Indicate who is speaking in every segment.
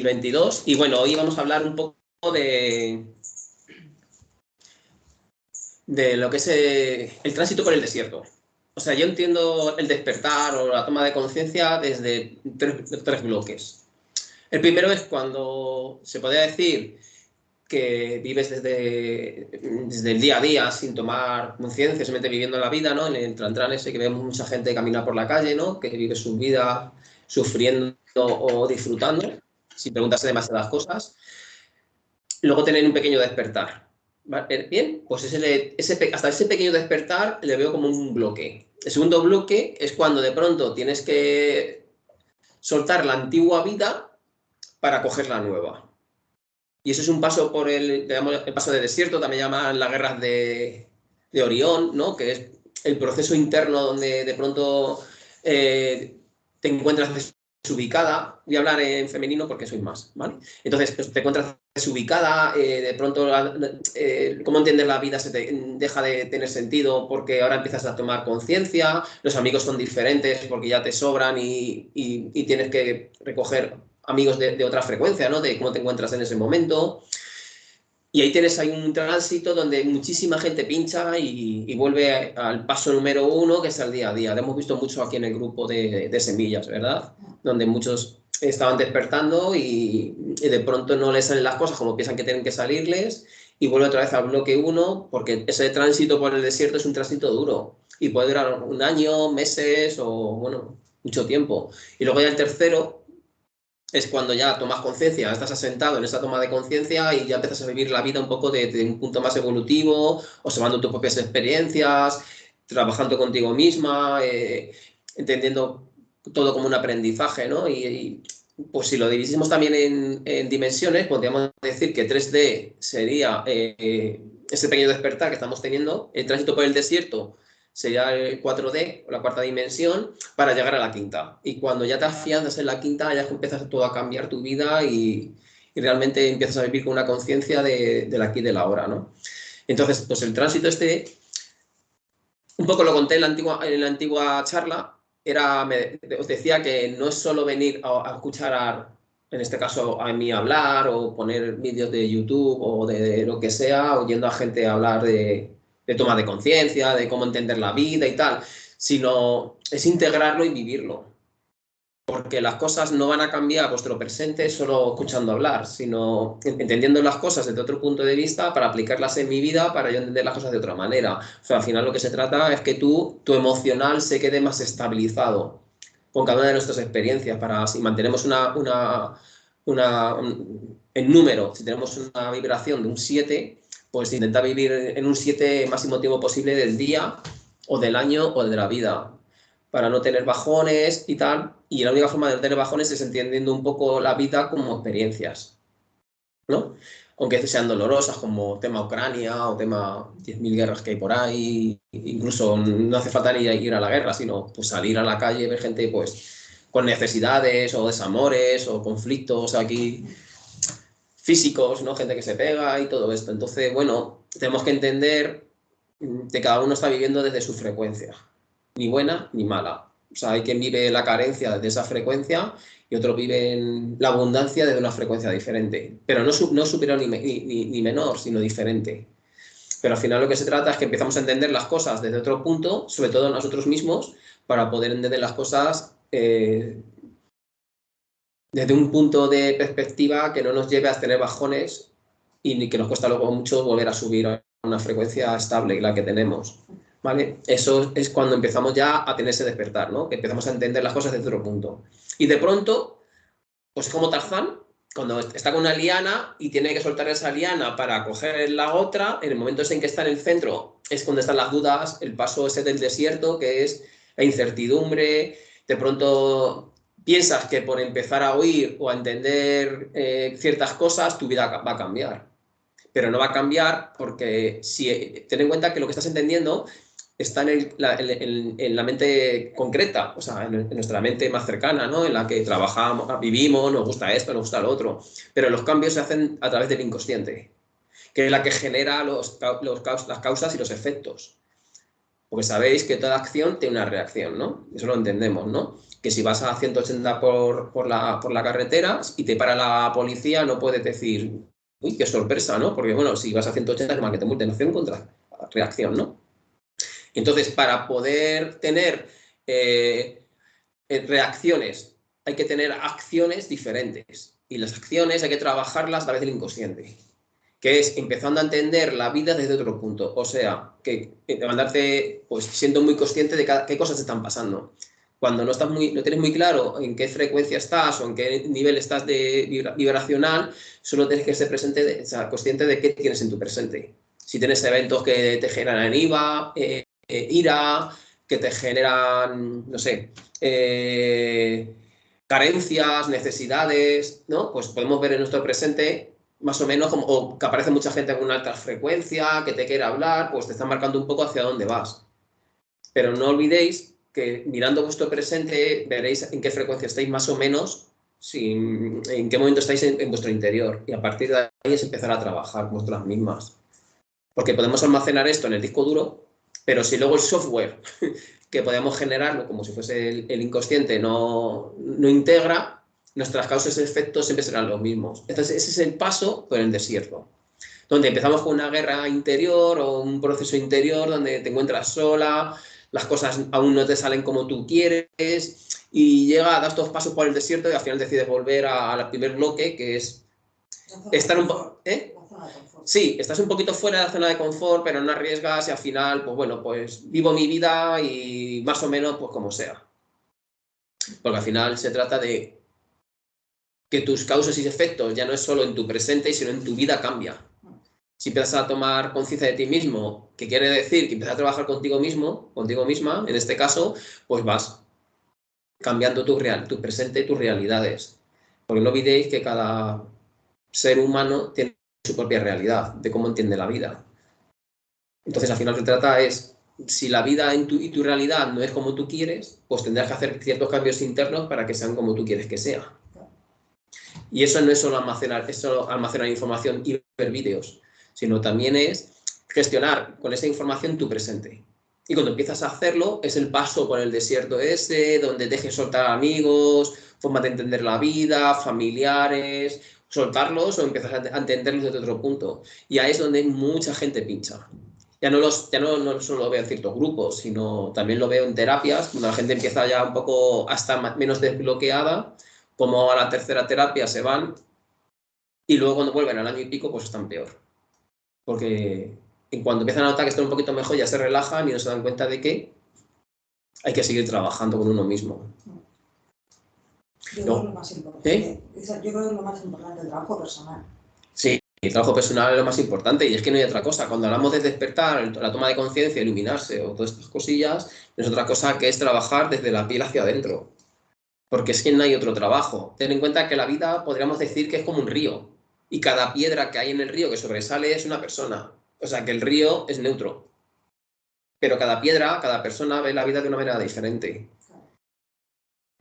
Speaker 1: 2022. Y bueno, hoy vamos a hablar un poco de lo que es el tránsito por el desierto. O sea, yo entiendo el despertar o la toma de conciencia desde tres bloques. El primero es cuando se podría decir que vives desde el día a día sin tomar conciencia, simplemente viviendo la vida, ¿no? En el trantrán ese que vemos mucha gente caminar por la calle, ¿no? Que vive su vida sufriendo o disfrutando, sin preguntarse demasiadas cosas. Luego tener un pequeño despertar. ¿Vale? Bien, pues hasta ese pequeño despertar le veo como un bloque. El segundo bloque es cuando de pronto tienes que soltar la antigua vida para coger la nueva. Y eso es un paso por el paso de desierto, también llaman las guerras de Orión, ¿no? Que es el proceso interno donde de pronto te encuentras desubicada. Voy a hablar en femenino porque soy más, ¿vale? Entonces pues, te encuentras desubicada, de pronto cómo entender la vida deja de tener sentido porque ahora empiezas a tomar conciencia, los amigos son diferentes porque ya te sobran y tienes que recoger amigos de otra frecuencia, ¿no? De cómo te encuentras en ese momento. Y ahí tienes un tránsito donde muchísima gente pincha y vuelve al paso número 1, que es el día a día. Lo hemos visto mucho aquí en el grupo de semillas, ¿verdad? Donde muchos estaban despertando y de pronto no les salen las cosas como piensan que tienen que salirles y vuelve otra vez al bloque 1, porque ese tránsito por el desierto es un tránsito duro y puede durar un año, meses o, bueno, mucho tiempo. Y luego ya el tercero es cuando ya tomas conciencia, estás asentado en esa toma de conciencia y ya empiezas a vivir la vida un poco de un punto más evolutivo, observando tus propias experiencias, trabajando contigo misma, entendiendo todo como un aprendizaje, ¿no? Pues si lo dividimos también en dimensiones, podríamos decir que 3D sería ese pequeño despertar que estamos teniendo, el tránsito por el desierto sería el 4D, o la cuarta dimensión, para llegar a la quinta. Y cuando ya te afianzas en la quinta, ya empiezas todo a cambiar tu vida y realmente empiezas a vivir con una conciencia del aquí y del ahora, ¿no? Entonces, pues el tránsito un poco lo conté en la antigua charla, os decía que no es solo venir a escuchar, en este caso, a mí hablar o poner vídeos de YouTube o de lo que sea, oyendo a gente hablar de toma de conciencia, de cómo entender la vida y tal, sino es integrarlo y vivirlo. Porque las cosas no van a cambiar vuestro presente solo escuchando hablar, sino entendiendo las cosas desde otro punto de vista para aplicarlas en mi vida, para yo entender las cosas de otra manera. O sea, al final lo que se trata es que tu emocional se quede más estabilizado con cada una de nuestras experiencias. Si mantenemos en número, si tenemos una vibración de un 7, pues intentar vivir en un 7 el máximo tiempo posible del día o del año o de la vida, para no tener bajones y tal. Y la única forma de no tener bajones es entendiendo un poco la vida como experiencias, ¿no? Aunque sean dolorosas, como tema Ucrania o tema 10.000 guerras que hay por ahí. Incluso no hace falta ni ir a la guerra, sino pues salir a la calle y ver gente pues con necesidades o desamores o conflictos aquí físicos, ¿no? Gente que se pega y todo esto. Entonces, bueno, tenemos que entender que cada uno está viviendo desde su frecuencia, ni buena ni mala. O sea, hay quien vive la carencia desde esa frecuencia y otro vive en la abundancia desde una frecuencia diferente. Pero no superior ni menor, sino diferente. Pero al final lo que se trata es que empezamos a entender las cosas desde otro punto, sobre todo nosotros mismos, para poder entender las cosas desde un punto de perspectiva que no nos lleve a tener bajones y que nos cuesta luego mucho volver a subir a una frecuencia estable, la que tenemos. ¿Vale? Eso es cuando empezamos ya a tener ese despertar, ¿no? Que empezamos a entender las cosas desde otro punto. Y de pronto, pues es como Tarzán, cuando está con una liana y tiene que soltar esa liana para coger la otra, en el momento ese en que está en el centro es cuando están las dudas, el paso ese del desierto, que es la incertidumbre. De pronto piensas que por empezar a oír o a entender ciertas cosas, tu vida va a cambiar. Pero no va a cambiar porque ten en cuenta que lo que estás entendiendo está en la mente concreta, o sea, en nuestra mente más cercana, ¿no? En la que trabajamos, vivimos, nos gusta esto, nos gusta lo otro. Pero los cambios se hacen a través del inconsciente, que es la que genera las causas y los efectos. Porque sabéis que toda acción tiene una reacción, ¿no? Eso lo entendemos, ¿no? que si vas a 180 por la carretera y te para la policía, no puedes decir, uy, qué sorpresa, ¿no? Porque, bueno, si vas a 180, normal que te multen, acción contra reacción, ¿no? Entonces, para poder tener reacciones, hay que tener acciones diferentes. Y las acciones hay que trabajarlas a través del inconsciente, que es empezando a entender la vida desde otro punto. O sea, que mandarte, pues, siendo muy consciente de qué cosas están pasando. Cuando no tienes muy claro en qué frecuencia estás o en qué nivel estás de vibracional, solo tienes que ser consciente de qué tienes en tu presente. Si tienes eventos que te generan ira, que te generan, no sé, carencias, necesidades, ¿no? Pues podemos ver en nuestro presente más o menos, o que aparece mucha gente con una alta frecuencia, que te quiere hablar, pues te está marcando un poco hacia dónde vas. Pero no olvidéis que mirando vuestro presente veréis en qué frecuencia estáis más o menos, en qué momento estáis en vuestro interior. Y a partir de ahí es empezar a trabajar con vuestras mismas. Porque podemos almacenar esto en el disco duro, pero si luego el software que podemos generarlo como si fuese el inconsciente no integra, nuestras causas y efectos siempre serán los mismos. Entonces ese es el paso por el desierto, donde empezamos con una guerra interior o un proceso interior donde te encuentras sola, las cosas aún no te salen como tú quieres y das dos pasos por el desierto y al final decides volver al primer bloque, que es estar un poco... Sí, estás un poquito fuera de la zona de confort, pero no arriesgas y al final, pues bueno, pues vivo mi vida y más o menos, pues como sea. Porque al final se trata de que tus causas y efectos ya no es solo en tu presente, sino en tu vida cambia. Si empiezas a tomar conciencia de ti mismo, que quiere decir que empiezas a trabajar contigo mismo, contigo misma, en este caso, pues vas cambiando tu presente y tus realidades. Porque no olvidéis que cada ser humano tiene su propia realidad, de cómo entiende la vida. Entonces, al final, lo que trata es, si la vida y tu realidad no es como tú quieres, pues tendrás que hacer ciertos cambios internos para que sean como tú quieres que sea. Y eso no es solo almacenar información y ver vídeos, sino también es gestionar con esa información tu presente. Y cuando empiezas a hacerlo, es el paso por el desierto ese, donde dejes soltar amigos, formas de entender la vida, familiares, soltarlos o empiezas a entenderlos desde otro punto. Y ahí es donde mucha gente pincha. Ya no solo lo veo en ciertos grupos, sino también lo veo en terapias, cuando la gente empieza ya un poco a estar menos desbloqueada, como a la tercera terapia se van y luego cuando vuelven al año y pico, pues están peor. Porque en cuanto empiezan a notar que están un poquito mejor, ya se relajan y no se dan cuenta de que hay que seguir trabajando con uno mismo.
Speaker 2: Yo creo que es lo más importante. Yo creo que es lo más importante, el trabajo personal.
Speaker 1: Sí, el trabajo personal es lo más importante y es que no hay otra cosa. Cuando hablamos de despertar, la toma de conciencia, iluminarse o todas estas cosillas, no es otra cosa que es trabajar desde la piel hacia adentro. Porque es que no hay otro trabajo. Ten en cuenta que la vida podríamos decir que es como un río y cada piedra que hay en el río que sobresale es una persona. O sea que el río es neutro. Pero cada piedra, cada persona ve la vida de una manera diferente.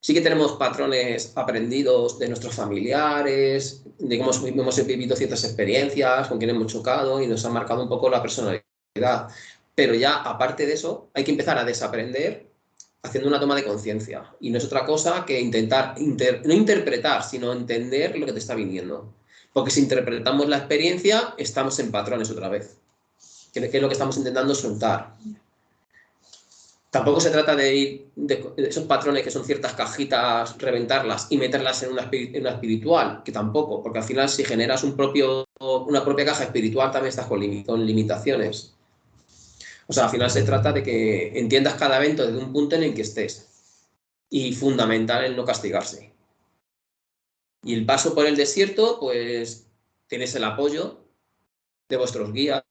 Speaker 1: Sí que tenemos patrones aprendidos de nuestros familiares, de cómo hemos vivido ciertas experiencias, con quienes hemos chocado y nos han marcado un poco la personalidad. Pero ya, aparte de eso, hay que empezar a desaprender haciendo una toma de conciencia. Y no es otra cosa que intentar, no interpretar, sino entender lo que te está viniendo. Porque si interpretamos la experiencia, estamos en patrones otra vez. Que es lo que estamos intentando soltar. Tampoco se trata de ir de esos patrones que son ciertas cajitas, reventarlas y meterlas en una espiritual, que tampoco, porque al final si generas una propia caja espiritual también estás con limitaciones. O sea, al final se trata de que entiendas cada evento desde un punto en el que estés. Y fundamental el no castigarse. Y el paso por el desierto, pues tienes el apoyo de vuestros guías,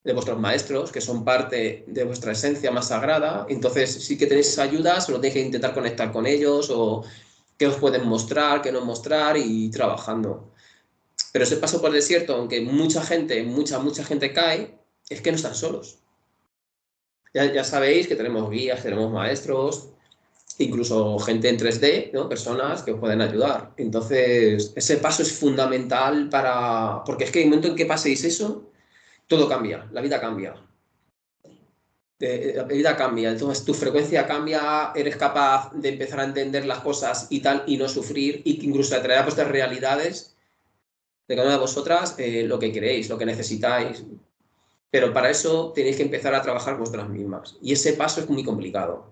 Speaker 1: de vuestros maestros, que son parte de vuestra esencia más sagrada. Entonces sí que tenéis ayuda, solo tenéis que intentar conectar con ellos o qué os pueden mostrar, qué no mostrar y ir trabajando. Pero ese paso por el desierto, aunque mucha gente cae, es que no están solos. Ya sabéis que tenemos guías, tenemos maestros, incluso gente en 3D, ¿no? Personas que os pueden ayudar. Entonces, ese paso es fundamental porque es que en el momento en que paséis eso, todo cambia, la vida cambia. la vida cambia, entonces tu frecuencia cambia, eres capaz de empezar a entender las cosas y tal, y no sufrir, y incluso atraer a vuestras realidades de cada una de vosotras lo que queréis, lo que necesitáis. Pero para eso tenéis que empezar a trabajar vosotras mismas. Y ese paso es muy complicado.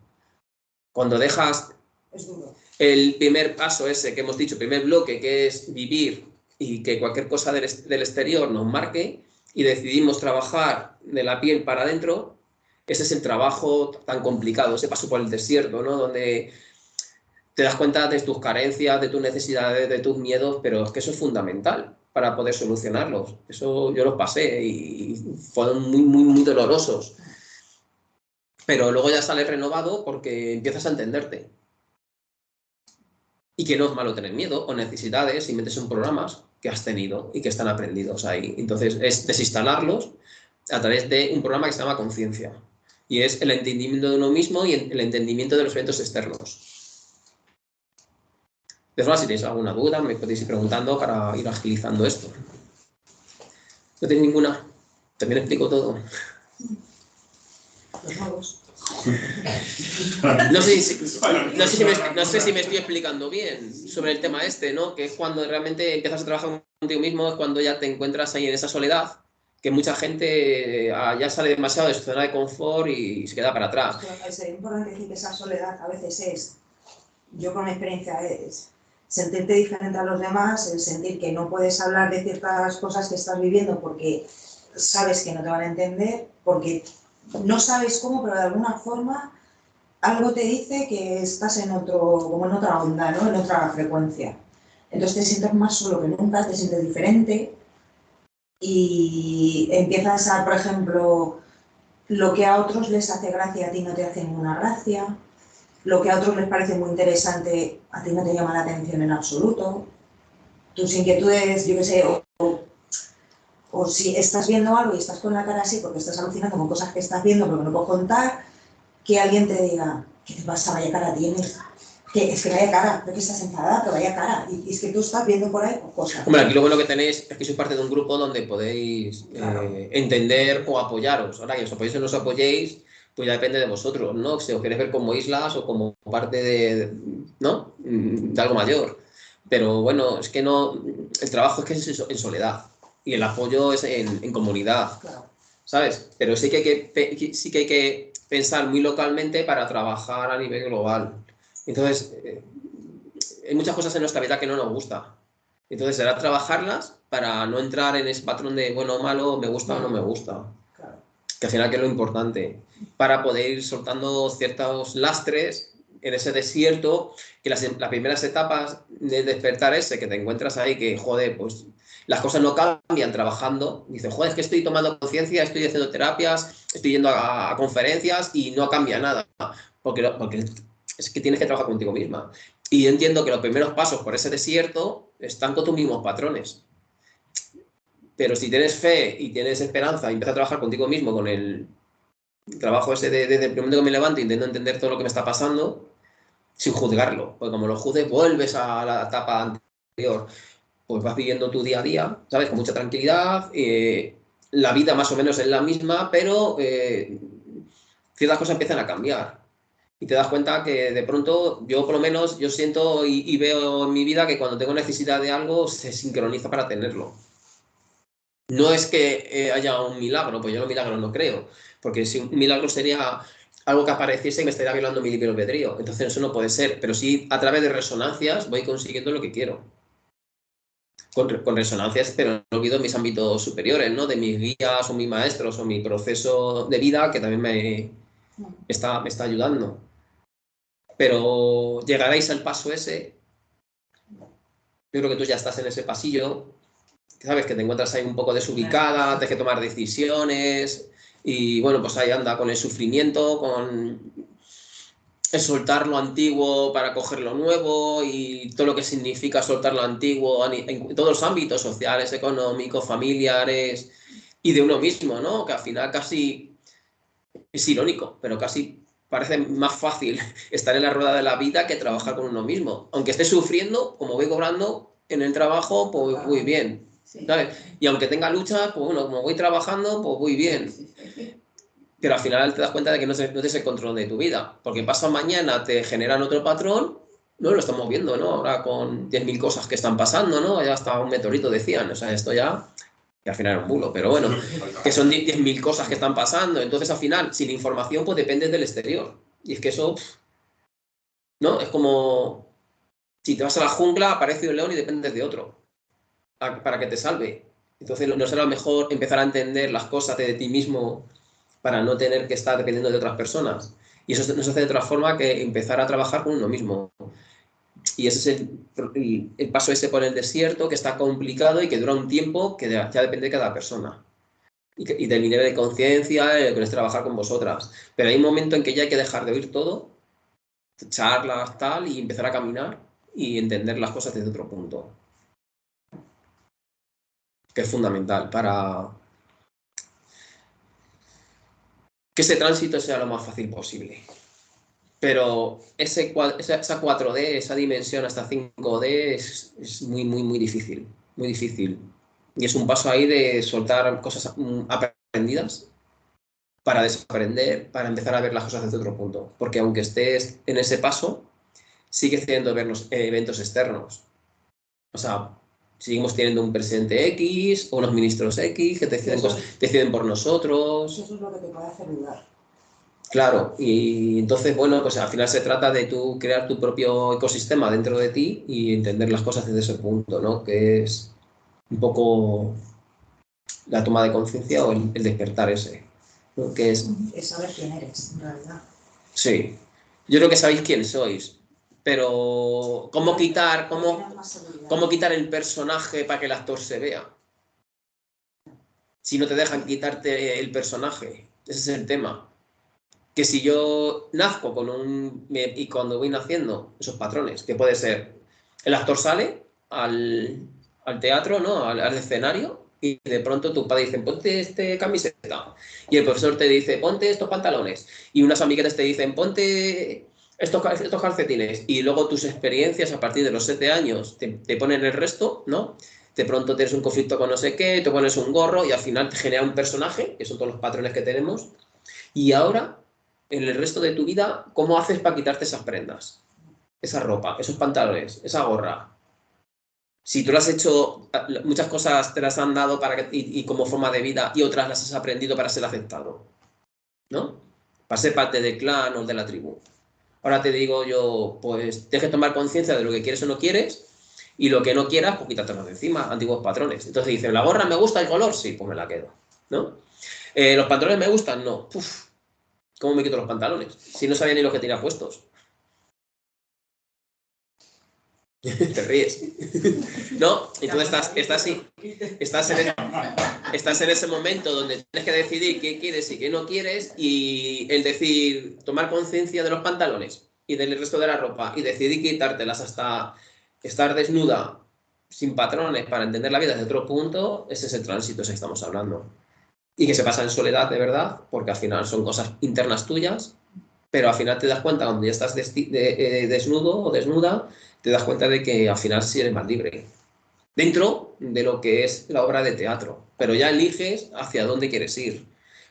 Speaker 1: Cuando dejas el primer paso ese que hemos dicho, el primer bloque, que es vivir y que cualquier cosa del exterior nos marque, y decidimos trabajar de la piel para adentro, ese es el trabajo tan complicado, ese paso por el desierto, ¿no? Donde te das cuenta de tus carencias, de tus necesidades, de tus miedos, pero es que eso es fundamental para poder solucionarlos. Eso yo los pasé y fueron muy, muy, muy dolorosos. Pero luego ya sales renovado porque empiezas a entenderte. Y que no es malo tener miedo o necesidades si metes en programas que has tenido y que están aprendidos ahí. Entonces es desinstalarlos a través de un programa que se llama conciencia. Y es el entendimiento de uno mismo y el entendimiento de los eventos externos. De verdad, si tenéis alguna duda, me podéis ir preguntando para ir agilizando esto. ¿No tenéis ninguna? También explico todo.
Speaker 2: Los nuevos.
Speaker 1: No sé si me estoy explicando bien sobre el tema este, ¿no? Que es cuando realmente empiezas a trabajar contigo mismo, es cuando ya te encuentras ahí en esa soledad, que mucha gente ya sale demasiado de su zona de confort y se queda para atrás.
Speaker 2: Es importante decir que esa soledad a veces es, yo con mi experiencia, es sentirte diferente a los demás, el sentir que no puedes hablar de ciertas cosas que estás viviendo porque sabes que no te van a entender, porque no sabes cómo, pero de alguna forma algo te dice que estás en como en otra onda, ¿no? En otra frecuencia. Entonces te sientes más solo que nunca, te sientes diferente y empiezas a, por ejemplo, lo que a otros les hace gracia a ti no te hace ninguna gracia, lo que a otros les parece muy interesante a ti no te llama la atención en absoluto, tus inquietudes, yo qué sé, o si estás viendo algo y estás con la cara así porque estás alucinando con cosas que estás viendo pero que no puedo contar, que alguien te diga, ¿qué te pasa? Vaya cara tienes. Que es que vaya cara, no que estás enfadada, pero vaya cara. Y es que tú estás viendo por ahí cosas.
Speaker 1: Hombre, aquí lo bueno que tenéis es que sois parte de un grupo donde podéis entender o apoyaros. Ahora que os apoyéis o no os apoyéis, pues ya depende de vosotros, ¿no? Si os queréis ver como islas o como parte ¿no? De algo mayor. Pero bueno, es que no, el trabajo es que es en soledad y el apoyo es en comunidad, ¿sabes? Pero sí que hay que pensar muy localmente para trabajar a nivel global. Entonces, hay muchas cosas en nuestra vida que no nos gusta. Entonces será trabajarlas para no entrar en ese patrón de bueno o malo, me gusta o no me gusta. Claro. Que al final que es lo importante. Para poder ir soltando ciertos lastres en ese desierto, que las primeras etapas de despertar ese, que te encuentras ahí, que joder, pues las cosas no cambian trabajando. Dices, joder, es que estoy tomando conciencia, estoy haciendo terapias, estoy yendo a conferencias y no cambia nada. Porque es que tienes que trabajar contigo misma. Y yo entiendo que los primeros pasos por ese desierto están con tus mismos patrones. Pero si tienes fe y tienes esperanza y empiezas a trabajar contigo mismo con el trabajo ese desde el momento que me levanto, intento entender todo lo que me está pasando sin juzgarlo. Porque como lo juzgues, vuelves a la etapa anterior. Pues vas viviendo tu día a día, ¿sabes? Con mucha tranquilidad. La vida más o menos es la misma, pero ciertas cosas empiezan a cambiar. Y te das cuenta que de pronto, yo por lo menos, yo siento y veo en mi vida que cuando tengo necesidad de algo, se sincroniza para tenerlo. No es que haya un milagro, pues yo en los milagros no creo, porque si un milagro sería algo que apareciese y me estaría violando mi libre albedrío. Entonces eso no puede ser, pero sí a través de resonancias voy consiguiendo lo que quiero. Con resonancias, pero no olvido mis ámbitos superiores, ¿no? De mis guías o mis maestros o mi proceso de vida que también me está ayudando. Pero llegaréis al paso ese. Yo creo que tú ya estás en ese pasillo, sabes que te encuentras ahí un poco desubicada, tienes que tomar decisiones y bueno, pues ahí anda con el sufrimiento, con el soltar lo antiguo para coger lo nuevo y todo lo que significa soltar lo antiguo en todos los ámbitos sociales, económicos, familiares y de uno mismo, ¿no? Que al final casi es irónico, pero casi parece más fácil estar en la rueda de la vida que trabajar con uno mismo. Aunque esté sufriendo, como voy cobrando en el trabajo, pues voy bien, ¿sabes? Y aunque tenga luchas, pues bueno, como voy trabajando, pues voy bien. pero al final te das cuenta de que no tienes el control de tu vida, porque pasado mañana te generan otro patrón, no lo estamos viendo, ¿no? Ahora con 10.000 cosas que están pasando, ¿no? Ya hasta un meteorito decían, o sea, esto ya, que al final era un bulo, pero bueno, que son 10.000 cosas que están pasando, entonces al final, sin información, pues dependes del exterior, y es que eso, ¿no? Es como si te vas a la jungla, aparece un león y dependes de otro para que te salve. Entonces, ¿no será mejor empezar a entender las cosas de ti mismo para no tener que estar dependiendo de otras personas? Y eso no se hace de otra forma que empezar a trabajar con uno mismo. Y ese es el paso ese por el desierto, que está complicado y que dura un tiempo que ya depende de cada persona. Y del nivel de conciencia, que es trabajar con vosotras. Pero hay un momento en que ya hay que dejar de oír todo, charlas, tal, y empezar a caminar y entender las cosas desde otro punto. Que es fundamental para que ese tránsito sea lo más fácil posible. Pero esa 4D, esa dimensión hasta 5D es muy, muy, muy difícil. Muy difícil. Y es un paso ahí de soltar cosas aprendidas para desaprender, para empezar a ver las cosas desde otro punto. Porque aunque estés en ese paso, sigues teniendo que ver los eventos externos. O sea, seguimos teniendo un presidente X o unos ministros X que deciden por nosotros.
Speaker 2: Eso es lo que te puede hacer dudar.
Speaker 1: Claro, y entonces, bueno, pues al final se trata de tú crear tu propio ecosistema dentro de ti y entender las cosas desde ese punto, ¿no? Que es un poco la toma de conciencia o el despertar ese, ¿no? Que es
Speaker 2: saber quién eres, en realidad.
Speaker 1: Sí, yo creo que sabéis quién sois, pero ¿cómo quitar el personaje para que el actor se vea? Si no te dejan quitarte el personaje, ese es el tema. Que si yo nazco y cuando voy naciendo, esos patrones, que puede ser, el actor sale al teatro, ¿no? Al escenario, y de pronto tu padre dice, ponte este camiseta, y el profesor te dice, ponte estos pantalones, y unas amiguetas te dicen, ponte estos calcetines, y luego tus experiencias a partir de los 7 años te ponen el resto, ¿no? De pronto tienes un conflicto con no sé qué, te pones un gorro, y al final te genera un personaje, que son todos los patrones que tenemos, y ahora en el resto de tu vida, ¿cómo haces para quitarte esas prendas? Esa ropa, esos pantalones, esa gorra. Si tú lo has hecho, muchas cosas te las han dado y como forma de vida y otras las has aprendido para ser aceptado, ¿no? Para ser parte del clan o de la tribu. Ahora te digo yo, pues tienes que tomar conciencia de lo que quieres o no quieres y lo que no quieras, pues quítatelo de encima, antiguos patrones. Entonces dicen, ¿la gorra me gusta el color? Sí, pues me la quedo, ¿no? ¿Los pantalones me gustan? No. Uf, ¿cómo me quito los pantalones? Si no sabía ni lo que tenía puestos. Te ríes. ¿No? Y tú estás en ese momento donde tienes que decidir qué quieres y qué no quieres, y el decir, tomar conciencia de los pantalones y del resto de la ropa y decidir quitártelas hasta estar desnuda, sin patrones, para entender la vida desde otro punto, ese es el tránsito ese que estamos hablando. Y que se pasa en soledad de verdad, porque al final son cosas internas tuyas, pero al final te das cuenta cuando ya estás desnudo o desnuda, te das cuenta de que al final sí eres más libre. Dentro de lo que es la obra de teatro, pero ya eliges hacia dónde quieres ir.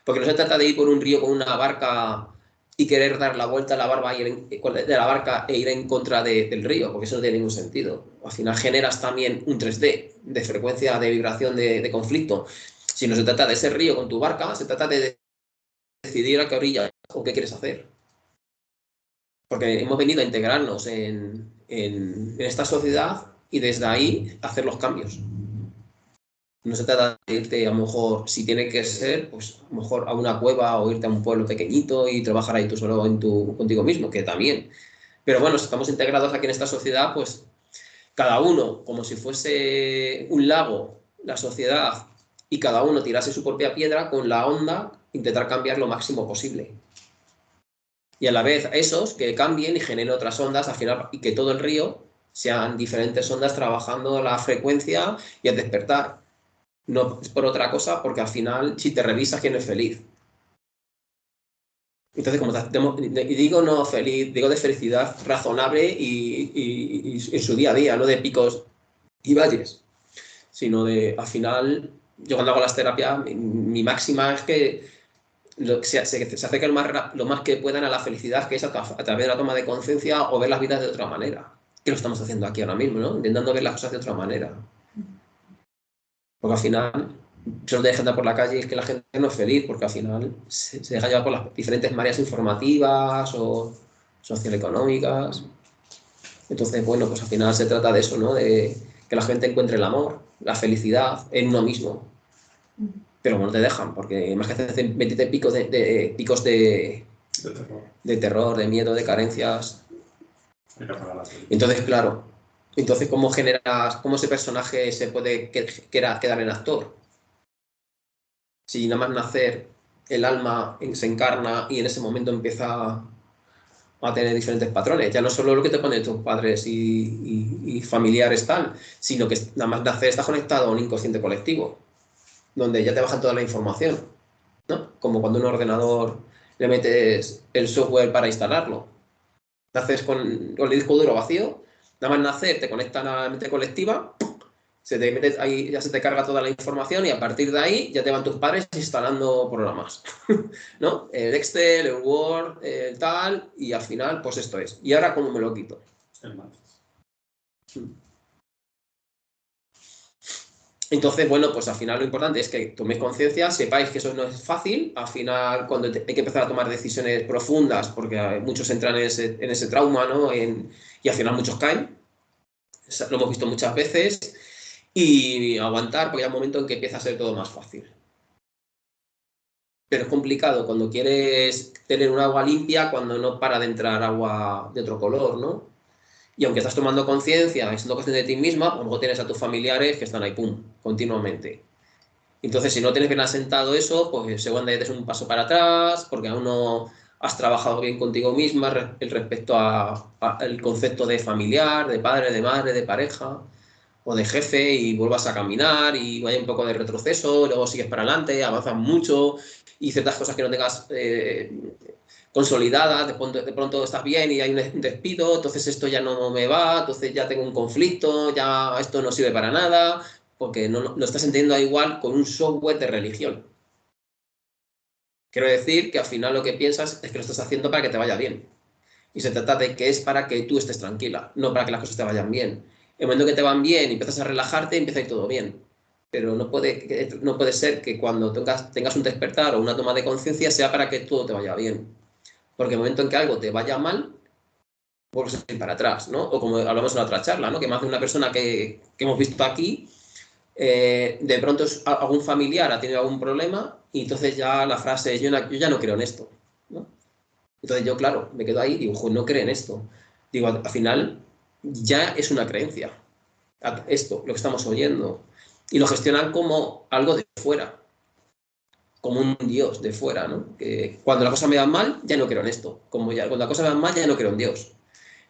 Speaker 1: Porque no se trata de ir por un río con una barca y querer dar la vuelta a la barca e ir en contra del río, porque eso no tiene ningún sentido. Al final generas también un 3D de frecuencia, de vibración, de conflicto. Si no se trata de ese río con tu barca, se trata de decidir a qué orilla o qué quieres hacer. Porque hemos venido a integrarnos en esta sociedad y desde ahí hacer los cambios. No se trata de irte, a lo mejor, si tiene que ser, pues a lo mejor a una cueva o irte a un pueblo pequeñito y trabajar ahí tú solo contigo mismo, que también. Pero bueno, si estamos integrados aquí en esta sociedad, pues cada uno, como si fuese un lago, la sociedad, y cada uno tirase su propia piedra con la onda, intentar cambiar lo máximo posible. Y a la vez esos que cambien y generen otras ondas al final, y que todo el río sean diferentes ondas trabajando la frecuencia y el despertar. No es por otra cosa, porque al final, si te revisas, ¿quién es feliz? Entonces, y digo no feliz, digo de felicidad razonable y en su día a día, no de picos y valles, sino de, al final, yo cuando hago las terapias, mi máxima es que se acerquen lo más que puedan a la felicidad, que es a través de la toma de conciencia o ver las vidas de otra manera. Que lo estamos haciendo aquí ahora mismo, ¿no? Intentando ver las cosas de otra manera. Porque al final, solo te dejan andar por la calle y es que la gente no es feliz, porque al final se deja llevar por las diferentes mareas informativas o socioeconómicas. Entonces, bueno, pues al final se trata de eso, ¿no? De que la gente encuentre el amor, la felicidad en uno mismo. Pero no te dejan, porque más que hacen 20 picos de terror, de miedo, de carencias. Entonces, claro, ¿cómo generas, cómo ese personaje se puede quedar en actor? Si nada más nacer, el alma se encarna y en ese momento empieza a tener diferentes patrones. Ya no solo lo que te ponen tus padres y familiares tal, sino que nada más nacer estás conectado a un inconsciente colectivo, donde ya te bajan toda la información, ¿no? Como cuando a un ordenador le metes el software para instalarlo. Naces con el disco duro vacío, nada más nacer te conectan a la mente colectiva, se te mete ahí, ya se te carga toda la información y a partir de ahí ya te van tus padres instalando programas, ¿no? El Excel, el Word, el tal, y al final, pues esto es. ¿Y ahora cómo me lo quito? Entonces, bueno, pues al final lo importante es que toméis conciencia, sepáis que eso no es fácil. Al final, cuando hay que empezar a tomar decisiones profundas, porque muchos entran en ese trauma, ¿no? Y al final muchos caen. Lo hemos visto muchas veces. Y aguantar, porque hay un momento en que empieza a ser todo más fácil. Pero es complicado cuando quieres tener un agua limpia, cuando no para de entrar agua de otro color, ¿no? Y aunque estás tomando conciencia, siendo consciente de ti misma, a lo mejor tienes a tus familiares que están ahí, pum, continuamente. Entonces, si no tienes bien asentado eso, pues seguramente des un paso para atrás, porque aún no has trabajado bien contigo misma respecto al concepto de familiar, de padre, de madre, de pareja o de jefe, y vuelvas a caminar y vaya un poco de retroceso, luego sigues para adelante, avanzas mucho y ciertas cosas que no tengas consolidadas, de pronto estás bien y hay un despido, entonces esto ya no me va, entonces ya tengo un conflicto, ya esto no sirve para nada, porque no lo estás entendiendo igual con un software de religión. Quiero decir que al final lo que piensas es que lo estás haciendo para que te vaya bien. Y se trata de que es para que tú estés tranquila, no para que las cosas te vayan bien. En el momento que te van bien y empiezas a relajarte, empieza a ir todo bien. Pero no puede ser que cuando tengas un despertar o una toma de conciencia sea para que todo te vaya bien. Porque en el momento en que algo te vaya mal, vuelves a ir para atrás, ¿no? O como hablamos en la otra charla, ¿no? Que más de una persona que hemos visto aquí, de pronto algún familiar ha tenido algún problema y entonces ya la frase es, yo ya no creo en esto, ¿no? Entonces yo, claro, me quedo ahí y digo, joder, no creo en esto. Digo, al final ya es una creencia, esto, lo que estamos oyendo. Y lo gestionan como algo de fuera, como un Dios de fuera, ¿no? Que cuando la cosa me va mal, ya no creo en esto. Cuando la cosa me va mal, ya no creo en Dios.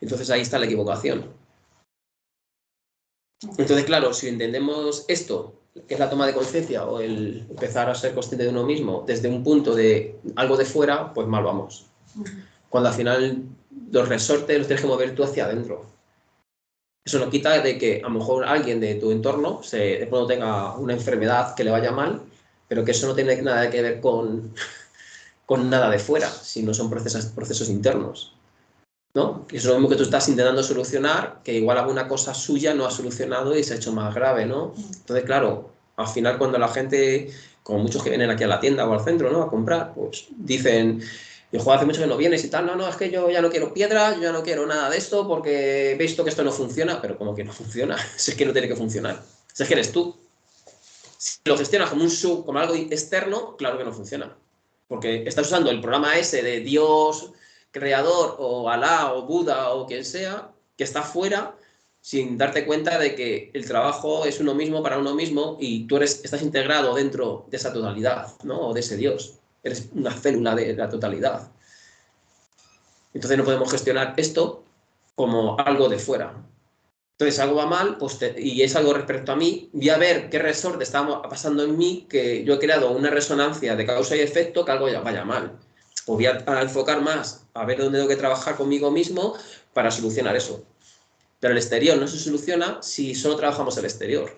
Speaker 1: Entonces ahí está la equivocación. Entonces, claro, si entendemos esto, que es la toma de conciencia o el empezar a ser consciente de uno mismo desde un punto de algo de fuera, pues mal vamos. Cuando al final los resortes los tienes que mover tú hacia adentro. Eso no quita de que a lo mejor alguien de tu entorno de pronto tenga una enfermedad que le vaya mal, pero que eso no tiene nada que ver con nada de fuera, sino son procesos internos, ¿no? Y eso es lo mismo que tú estás intentando solucionar, que igual alguna cosa suya no ha solucionado y se ha hecho más grave, ¿no? Entonces, claro, al final cuando la gente, como muchos que vienen aquí a la tienda o al centro, ¿no? A comprar, pues dicen, hijo, hace mucho que no vienes y tal, no, es que yo ya no quiero piedra, yo ya no quiero nada de esto porque he visto que esto no funciona, pero como que no funciona, si es que no tiene que funcionar, si es que eres tú. Si lo gestionas como algo externo, claro que no funciona. Porque estás usando el programa ese de Dios, creador, o Alá, o Buda, o quien sea, que está fuera, sin darte cuenta de que el trabajo es uno mismo para uno mismo y tú estás integrado dentro de esa totalidad, ¿no? O de ese Dios. Eres una célula de la totalidad. Entonces no podemos gestionar esto como algo de fuera. Entonces algo va mal pues y es algo respecto a mí, voy a ver qué resorte está pasando en mí, que yo he creado una resonancia de causa y efecto, que algo ya vaya mal. O voy a enfocar más a ver dónde tengo que trabajar conmigo mismo para solucionar eso. Pero el exterior no se soluciona si solo trabajamos el exterior.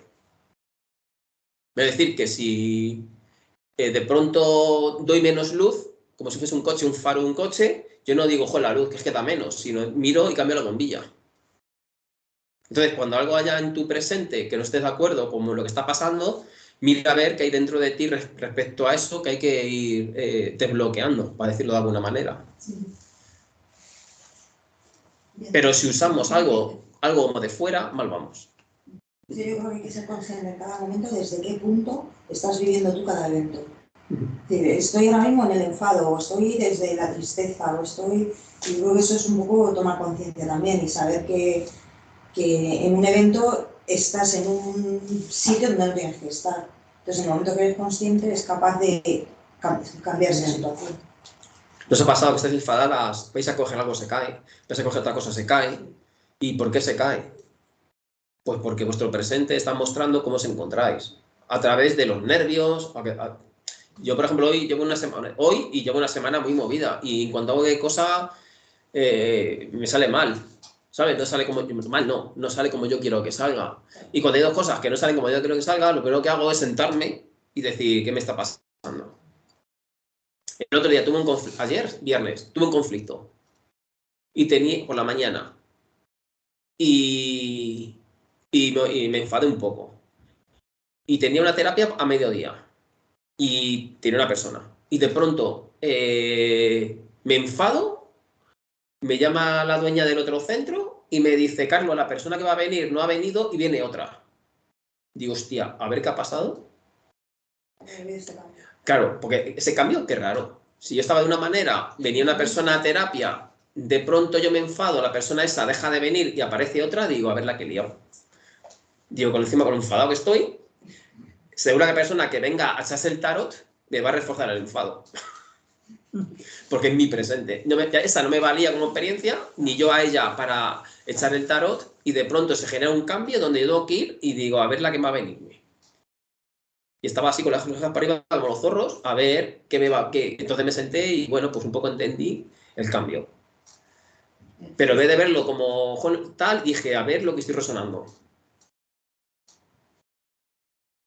Speaker 1: Es decir, que si de pronto doy menos luz, como si fuese un coche, un faro de un coche, yo no digo, joder, la luz, que es que da menos, sino miro y cambio la bombilla. Entonces, cuando algo haya en tu presente que no estés de acuerdo con lo que está pasando, mira a ver qué hay dentro de ti respecto a eso que hay que ir desbloqueando, para decirlo de alguna manera.
Speaker 2: Sí.
Speaker 1: Pero si usamos algo como de fuera, mal vamos.
Speaker 2: Yo creo que hay que ser consciente en cada momento desde qué punto estás viviendo tú cada evento. Es decir, estoy ahora mismo en el enfado, o estoy desde la tristeza, o estoy... Y creo que eso es un poco tomar conciencia también y saber que en un evento estás en un sitio donde no tienes que estar. Entonces, en el momento que eres consciente, eres capaz de cambiar esa situación.
Speaker 1: ¿Nos ha pasado que estáis enfadadas, vais a coger algo, se cae, vais a coger otra cosa, se cae? ¿Y por qué se cae? Pues porque vuestro presente está mostrando cómo os encontráis, a través de los nervios. Yo, por ejemplo, hoy llevo una semana muy movida, y cuando hago de cosa me sale mal, ¿sabes? No sale como mal, no sale como yo quiero que salga. Y cuando hay dos cosas que no salen como yo quiero que salga, lo primero que hago es sentarme y decir, ¿qué me está pasando? El otro día ayer, viernes, tuve un conflicto. Y tenía por la mañana. Y me enfadé un poco. Y tenía una terapia a mediodía. Y tenía una persona. Y de pronto me enfado, me llama la dueña del otro centro y me dice, Carlos, la persona que va a venir no ha venido y viene otra. Digo, hostia, a ver qué ha pasado. Claro, porque ese cambio, qué raro. Si yo estaba de una manera, venía una persona a terapia, de pronto yo me enfado, la persona esa deja de venir y aparece otra, digo, a ver la que he liado. Digo, con lo enfadado que estoy, seguro que la persona que venga a echarse el tarot me va a reforzar el enfado. Porque es mi presente. Esa no me valía como experiencia, ni yo a ella para echar el tarot, y de pronto se genera un cambio donde yo tengo que ir y digo, a ver la que va a venirme. Y estaba así con las orejas para arriba, como los zorros, a ver qué me va. Entonces me senté y, bueno, pues un poco entendí el cambio. Pero en vez de verlo como tal, dije, a ver lo que estoy resonando.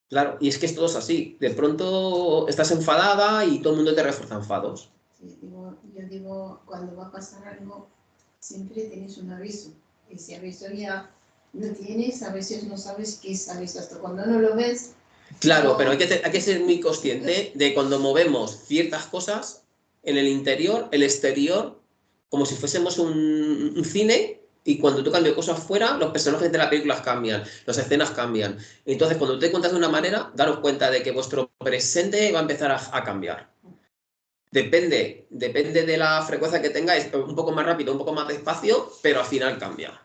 Speaker 1: Claro, y es que esto es así. De pronto estás enfadada y todo el mundo te refuerza enfados.
Speaker 3: Sí, yo digo, cuando va a pasar algo, siempre tienes un aviso. Y si aviso ya no tienes, a veces no sabes qué es aviso. Hasta cuando no lo ves.
Speaker 1: Claro, pero hay que ser muy consciente de cuando movemos ciertas cosas en el interior, el exterior, como si fuésemos un cine, y cuando tú cambias cosas fuera, los personajes de las películas cambian, las escenas cambian. Entonces, cuando te cuentas de una manera, daros cuenta de que vuestro presente va a empezar a cambiar. Depende de la frecuencia que tengáis, un poco más rápido, un poco más despacio, pero al final cambia.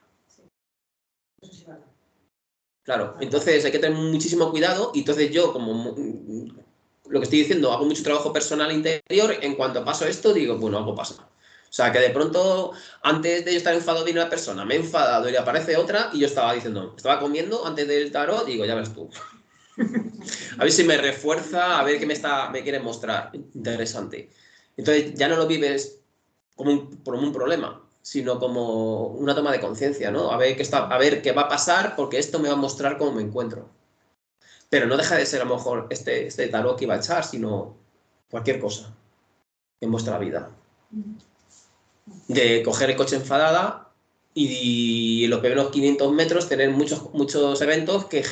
Speaker 1: Claro, entonces hay que tener muchísimo cuidado, y entonces yo, como lo que estoy diciendo, hago mucho trabajo personal interior, en cuanto paso esto, digo, bueno, algo pasa. O sea, que de pronto, antes de yo estar enfadado, viene una persona, me he enfadado y le aparece otra, y yo estaba diciendo, estaba comiendo antes del tarot, digo, ya ves tú. A ver si me refuerza, a ver qué me quiere mostrar. Interesante. Entonces ya no lo vives como un problema, sino como una toma de conciencia, ¿no? A ver qué va a pasar, porque esto me va a mostrar cómo me encuentro. Pero no deja de ser a lo mejor este tarot que iba a echar, sino cualquier cosa en vuestra vida. De coger el coche enfadada y en los primeros 500 metros tener muchos eventos que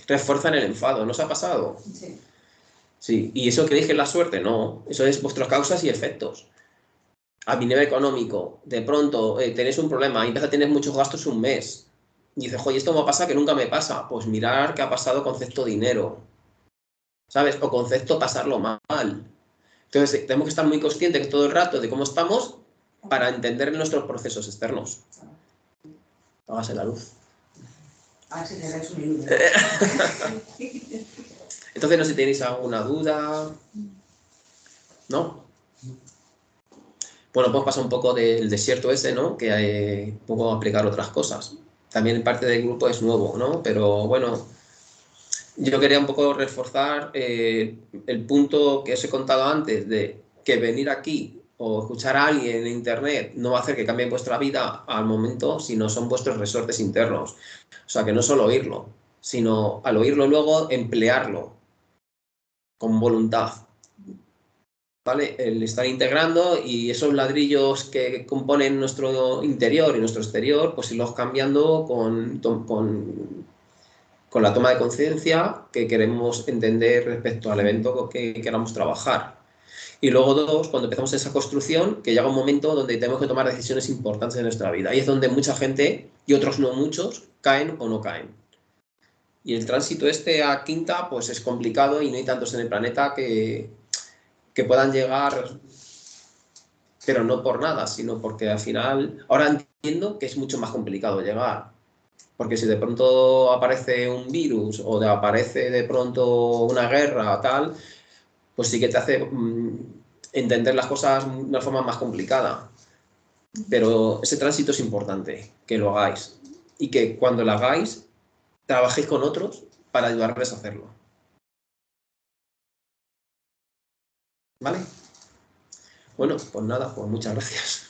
Speaker 1: refuerzan el enfado. ¿No os ha pasado?
Speaker 2: Sí.
Speaker 1: Sí. ¿Y eso creéis que es la suerte? No. Eso es vuestras causas y efectos. A mi nivel económico, de pronto tenéis un problema y empiezas a tener muchos gastos un mes. Y dices, oye, esto me pasa que nunca me pasa. Pues mirar qué ha pasado concepto dinero, ¿sabes? O concepto pasarlo mal. Entonces, tenemos que estar muy conscientes que todo el rato de cómo estamos para entender nuestros procesos externos. Hágase la luz.
Speaker 2: A ver si te das un libro.
Speaker 1: Entonces, no sé si tenéis alguna duda. ¿No? Bueno, pues pasa un poco del desierto ese, ¿no? Que hay un poco a aplicar otras cosas. También parte del grupo es nuevo, ¿no? Pero bueno, yo quería un poco reforzar el punto que os he contado antes, de que venir aquí o escuchar a alguien en internet no va a hacer que cambie vuestra vida al momento, sino son vuestros resortes internos. O sea, que no solo oírlo, sino al oírlo luego emplearlo. con voluntad. ¿Vale? El estar integrando y esos ladrillos que componen nuestro interior y nuestro exterior, pues irlos cambiando con la toma de conciencia que queremos entender respecto al evento que queramos trabajar. Y luego dos, cuando empezamos esa construcción, que llega un momento donde tenemos que tomar decisiones importantes en nuestra vida. Ahí es donde mucha gente, y otros no muchos, caen o no caen. Y el tránsito este a quinta, pues es complicado y no hay tantos en el planeta que puedan llegar, pero no por nada, sino porque al final, ahora entiendo que es mucho más complicado llegar. Porque si de pronto aparece un virus o aparece de pronto una guerra o tal, pues sí que te hace entender las cosas de una forma más complicada. Pero ese tránsito es importante, que lo hagáis. Y que cuando lo hagáis, trabajéis con otros para ayudarles a hacerlo. ¿Vale? Bueno, pues nada, pues muchas gracias.